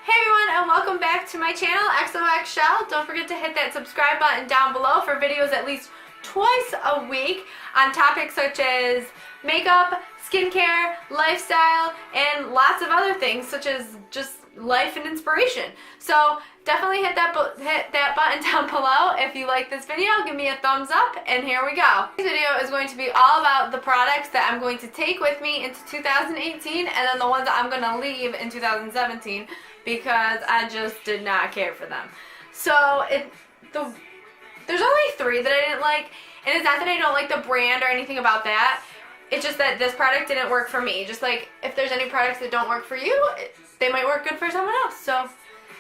Hey everyone, and welcome back to my channel, XOX Shell. Don't forget to hit that subscribe button down below for videos at least twice a week on topics such as makeup, skincare, lifestyle, and lots of other things such as just life and inspiration. So definitely hit that button down below if you like this video. Give me a thumbs up, and here we go. This video is going to be all about the products that I'm going to take with me into 2018 and then the ones that I'm going to leave in 2017 because I just did not care for them. So there's only 3 that I didn't like, and it's not that I don't like the brand or anything about that. It's just that this product didn't work for me. Just like if there's any products that don't work for you, they might work good for someone else. So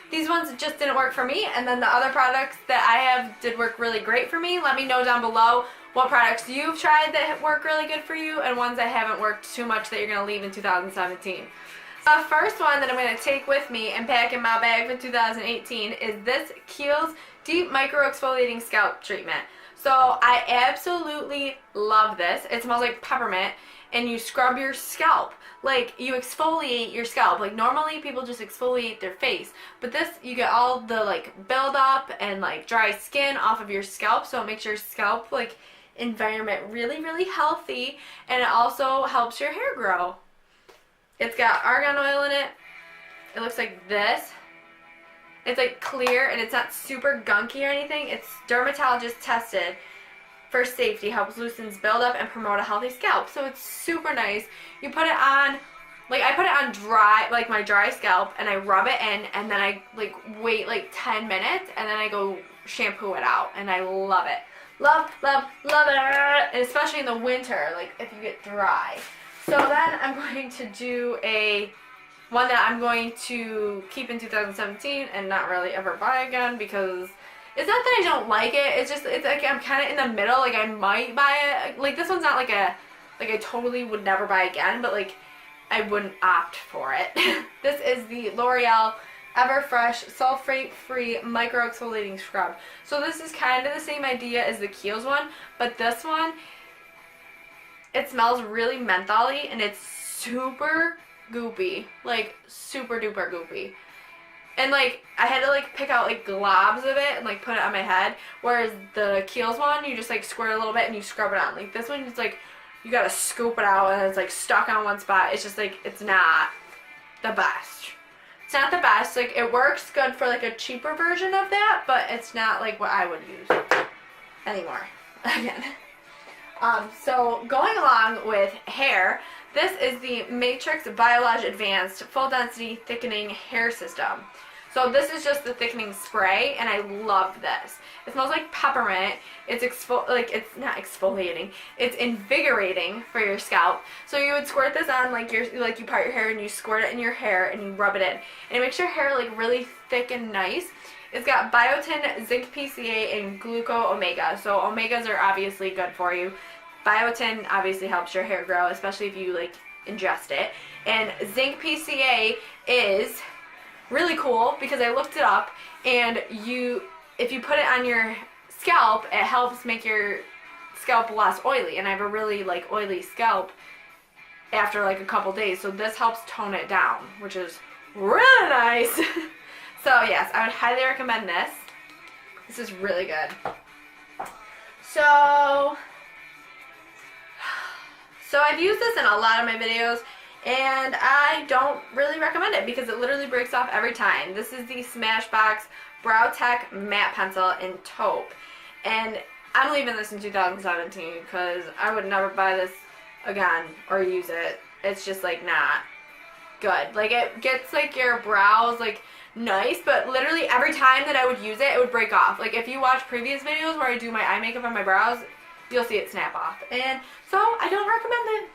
these ones just didn't work for me, and then the other products that I have did work really great for me. Let me know down below what products you've tried that work really good for you and ones that haven't worked too much that you're going to leave in 2017. The first one that I'm going to take with me and pack in my bag for 2018 is this Kiehl's Deep Micro Exfoliating Scalp Treatment. So I absolutely love this. It smells like peppermint, and you scrub your scalp. Like, you exfoliate your scalp. Like, normally people just exfoliate their face, but this, you get all the like buildup and like dry skin off of your scalp, so it makes your scalp like environment really healthy, and it also helps your hair grow. It's got argan oil in it. It looks like this. It's like clear, and it's not super gunky or anything. It's dermatologist tested for safety, helps loosens buildup and promote a healthy scalp. So it's super nice. You put it on, like I put it on dry, like my dry scalp, and I rub it in, and then I like wait like 10 minutes, and then I go shampoo it out, and I love it. Love it, and especially in the winter, like if you get dry. So then I'm going to do one that I'm going to keep in 2017 and not really ever buy again, because it's not that I don't like it, it's like I'm kind of in the middle. Like I might buy it, like this one's not like I totally would never buy again, but like I wouldn't opt for it. This is the L'Oreal Everfresh Sulfate-Free Micro Exfoliating Scrub. So this is kind of the same idea as the Kiehl's one, but this one, it smells really mentholy, and it's super goopy, like super duper goopy. And like I had to like pick out like globs of it and like put it on my head, whereas the Kiehl's one, you just like squirt a little bit and you scrub it on. Like this one, it's like you gotta scoop it out, and it's like stuck on one spot. It's just like, it's not the best. It's not the best. Like it works good for like a cheaper version of that, but it's not like what I would use anymore. Again. So going along with hair, this is the Matrix Biolage Advanced Full Density Thickening Hair System. So this is just the thickening spray, and I love this. It smells like peppermint. It's it's not exfoliating. It's invigorating for your scalp. So you would squirt this on like you part your hair and you squirt it in your hair and you rub it in, and it makes your hair like really thick and nice. It's got biotin, zinc PCA, and gluco omega. So omegas are obviously good for you. Biotin obviously helps your hair grow, especially if you like ingest it. And zinc PCA is really cool because I looked it up, and if you put it on your scalp, it helps make your scalp less oily. And I have a really like oily scalp after like a couple days, so this helps tone it down, which is really nice. So yes, I would highly recommend this. This is really good. So I've used this in a lot of my videos, and I don't really recommend it because it literally breaks off every time. This is the Smashbox Brow Tech Matte Pencil in Taupe, and I'm leaving this in 2017 because I would never buy this again or use it. It's just like not good. Like it gets like your brows like nice, but literally every time that I would use it, it would break off. Like if you watch previous videos where I do my eye makeup on my brows, you'll see it snap off. And so I don't recommend it.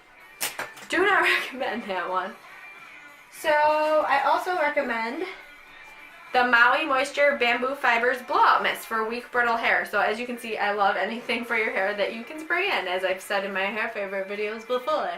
Do not recommend that one. So I also recommend the Maui Moisture Bamboo Fibers Blowout Mist for weak brittle hair. So as you can see, I love anything for your hair that you can spray in, as I've said in my hair favorite videos before.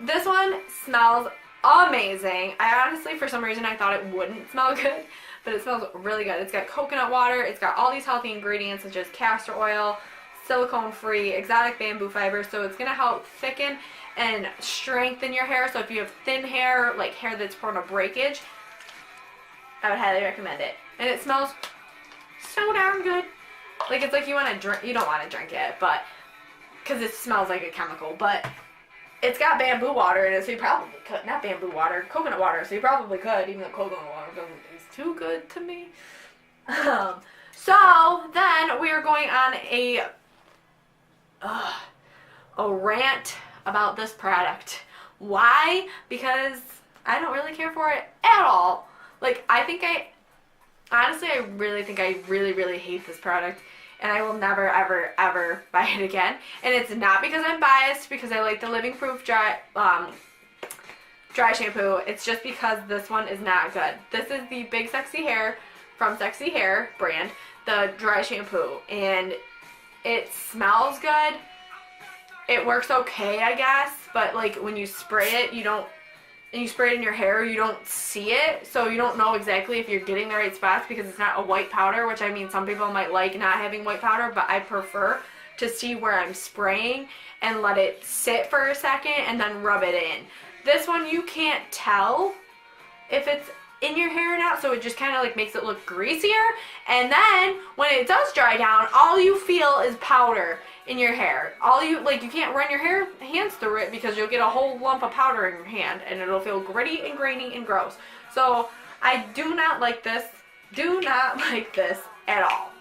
This one smells amazing. I honestly, for some reason, I thought it wouldn't smell good, but it smells really good. It's got coconut water. It's got all these healthy ingredients such as castor oil, silicone-free, exotic bamboo fibers, so it's going to help thicken and strengthen your hair. So if you have thin hair, like hair that's prone to breakage, I would highly recommend it. And it smells so darn good. Like, it's like you want to drink, you don't want to drink it, but, because it smells like a chemical, but it's got bamboo water in it, so you probably could, not bamboo water, coconut water, so you probably could, even though coconut water doesn't taste too good to me. So, then we are going on a rant about this product. Why? Because I don't really care for it at all. Like, honestly, I really think I really hate this product, and I will never, ever buy it again. And it's not because I'm biased, because I like the Living Proof dry shampoo. It's just because this one is not good. This is the Big Sexy Hair from Sexy Hair brand, the dry shampoo, and it smells good. It works okay, I guess, but like when you spray it, and you spray it in your hair, you don't see it, so you don't know exactly if you're getting the right spots, because it's not a white powder, which, I mean, some people might like not having white powder, but I prefer to see where I'm spraying and let it sit for a second and then rub it in. This one, you can't tell if it's in your hair or not, so it just kind of like makes it look greasier, and then when it does dry down, all you feel is powder in your hair. You can't run your hands through it, because you'll get a whole lump of powder in your hand, and it'll feel gritty and grainy and gross. So I do not like this at all.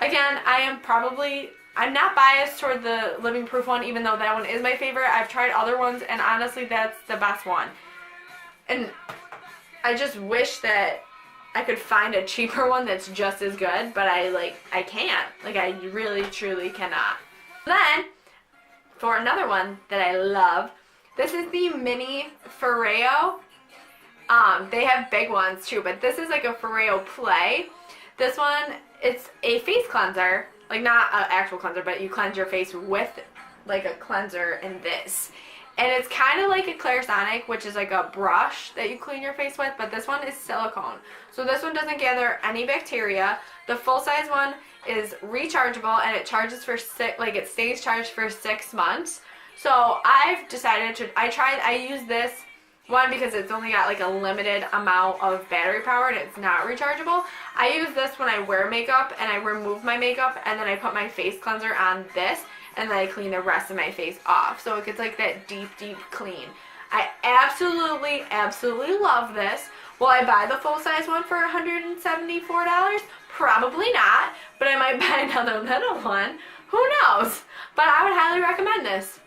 Again, I'm not biased toward the Living Proof one, even though that one is my favorite. I've tried other ones, and honestly, that's the best one. And I just wish that I could find a cheaper one that's just as good, but I can't. Like, I really, truly cannot. Then, for another one that I love, this is the Mini Foreo. They have big ones too, but this is like a Foreo Play. This one, it's a face cleanser. Like, not an actual cleanser, but you cleanse your face with like a cleanser in this. And it's kind of like a Clarisonic, which is like a brush that you clean your face with, but this one is silicone. So this one doesn't gather any bacteria. The full-size one is rechargeable, and it charges for it stays charged for 6 months. So I've decided I use this one because it's only got like a limited amount of battery power and it's not rechargeable. I use this when I wear makeup and I remove my makeup, and then I put my face cleanser on this, and then I clean the rest of my face off. So it gets like that deep clean. I absolutely love this. Will I buy the full-size one for $174? Probably not, but I might buy another little one. Who knows? But I would highly recommend this.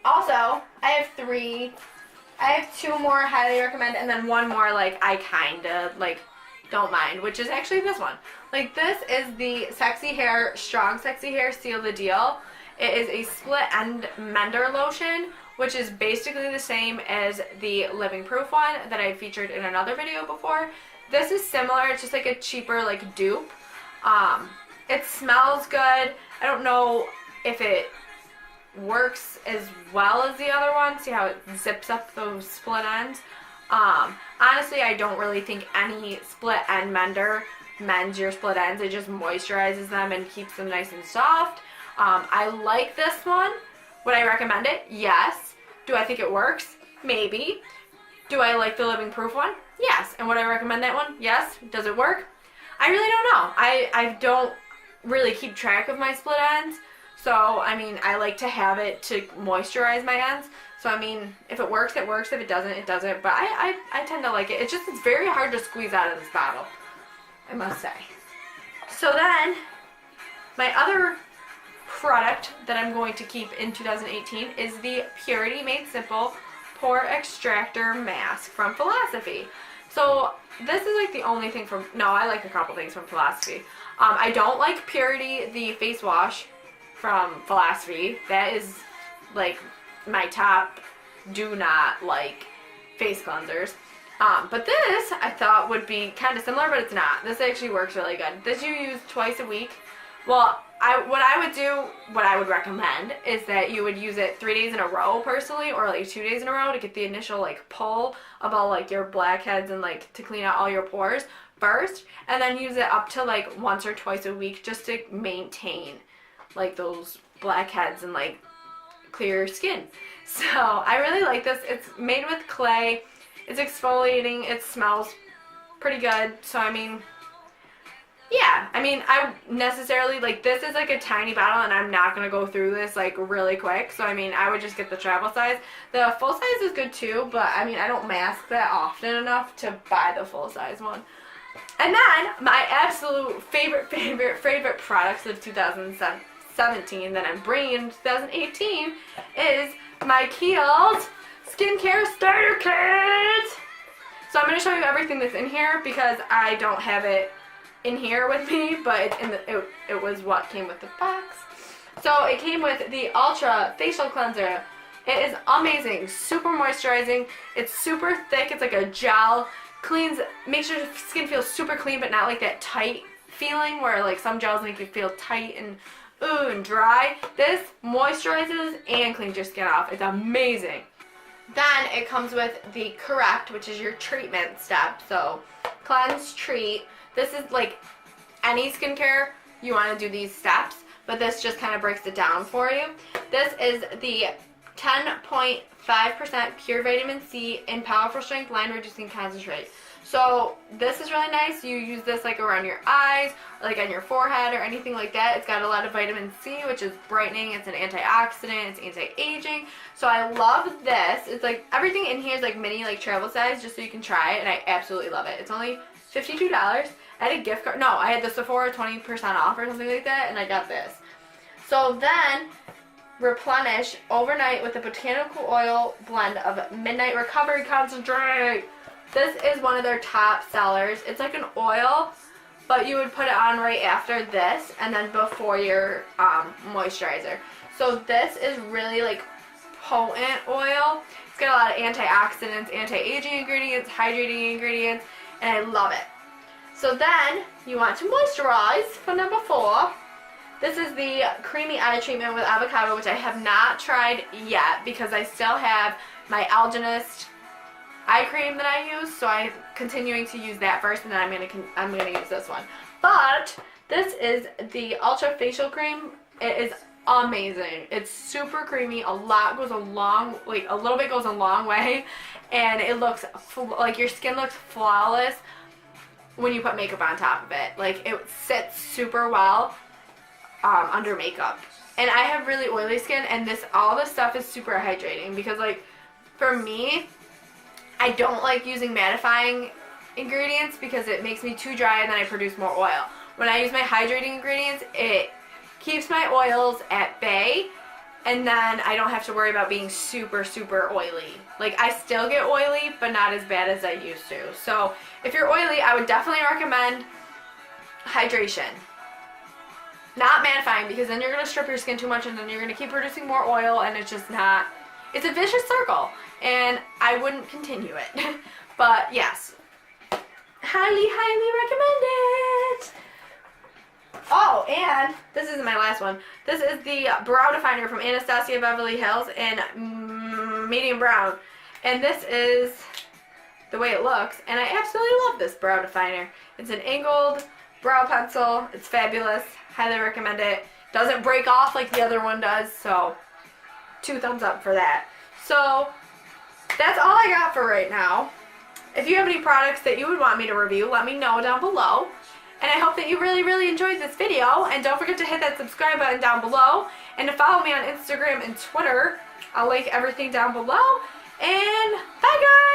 Also, I have 2 more highly recommend, and then 1 more like I kinda like don't mind, which is actually this one. Like, this is the Sexy Hair Strong Sexy Hair Seal the Deal. It is a split end mender lotion, which is basically the same as the Living Proof one that I featured in another video before. This is similar, it's just like a cheaper like dupe. It smells good. I don't know if it works as well as the other one. See how it zips up those split ends? Honestly, I don't really think any split end mender mends your split ends. It just moisturizes them and keeps them nice and soft. I like this one. Would I recommend it? Yes. Do I think it works? Maybe. Do I like the Living Proof one? Yes. And would I recommend that one? Yes. Does it work? I really don't know. I don't really keep track of my split ends. So, I mean, I like to have it to moisturize my ends. So, I mean, if it works, it works. If it doesn't, it doesn't. But I tend to like it. It's very hard to squeeze out of this bottle, I must say. So then, my other product that I'm going to keep in 2018 is the Purity Made Simple Pore Extractor Mask from Philosophy. So, this is like the only thing from, no, I like a couple things from Philosophy. I don't like Purity, the face wash from Philosophy. That is like my top do not like face cleansers. But this I thought would be kind of similar, but it's not. This actually works really good. This you use twice a week. Well, what I would recommend is that you would use it 3 days in a row personally, or like 2 days in a row to get the initial like pull of all like your blackheads and like to clean out all your pores first, and then use it up to like once or twice a week just to maintain like those blackheads and like clear skin. So I really like this. It's made with clay. It's exfoliating. It smells pretty good. So, I mean, yeah. I mean, I necessarily, like, this is like a tiny bottle, and I'm not going to go through this, like, really quick. So, I mean, I would just get the travel size. The full size is good, too, but, I mean, I don't mask that often enough to buy the full size one. And then, my absolute favorite products of 2017 that I'm bringing in 2018 is my Kiehl's Skincare Starter Kit. So I'm going to show you everything that's in here because I don't have it in here with me, but it's in the, it was what came with the box. So it came with the Ultra Facial Cleanser. It is amazing, super moisturizing. It's super thick. It's like a gel. Cleans, makes your skin feel super clean, but not like that tight feeling where like some gels make you feel tight and and dry. This moisturizes and cleans your skin off. It's amazing. Then it comes with the Correct, which is your treatment step. So cleanse, treat. This is like any skincare, you want to do these steps, but this just kind of breaks it down for you. This is the 10.5% pure vitamin C in powerful strength line reducing concentrate. So this is really nice. You use this like around your eyes, or like on your forehead or anything like that. It's got a lot of vitamin C, which is brightening. It's an antioxidant. It's anti-aging. So I love this. It's like everything in here is like mini like travel size, just so you can try it, and I absolutely love it. It's only $52. I had a gift card. No, I had the Sephora 20% off or something like that, and I got this. So then replenish overnight with a botanical oil blend of Midnight Recovery Concentrate. This is one of their top sellers. It's like an oil, but you would put it on right after this and then before your moisturizer. So this is really like potent oil. It's got a lot of antioxidants, anti-aging ingredients, hydrating ingredients, and I love it. So then you want to moisturize for number 4. This is the Creamy Eye Treatment with Avocado, which I have not tried yet because I still have my Algenist eye cream that I use, so I'm continuing to use that first, and then I'm gonna use this one. But this is the Ultra Facial Cream. It is amazing. It's super creamy. A little bit goes a long way, and it looks like your skin looks flawless when you put makeup on top of it. Like, it sits super well under makeup. And I have really oily skin, and all this stuff is super hydrating because, like, for me, I don't like using mattifying ingredients because it makes me too dry and then I produce more oil. When I use my hydrating ingredients, it keeps my oils at bay, and then I don't have to worry about being super, super oily. Like, I still get oily, but not as bad as I used to. So if you're oily, I would definitely recommend hydration. Not mattifying, because then you're going to strip your skin too much and then you're going to keep producing more oil, and it's just not, it's a vicious circle, and I wouldn't continue it. But yes, highly, highly recommend it. Oh, and this isn't my last one. This is the brow definer from Anastasia Beverly Hills in medium brown, and this is the way it looks, and I absolutely love this brow definer. It's an angled brow pencil. It's fabulous. Highly recommend it. Doesn't break off like the other one does, so 2 thumbs up for that. So that's all I got for right now. If you have any products that you would want me to review, let me know down below. And I hope that you really, really enjoyed this video. And don't forget to hit that subscribe button down below. And to follow me on Instagram and Twitter. I'll link everything down below. And bye, guys!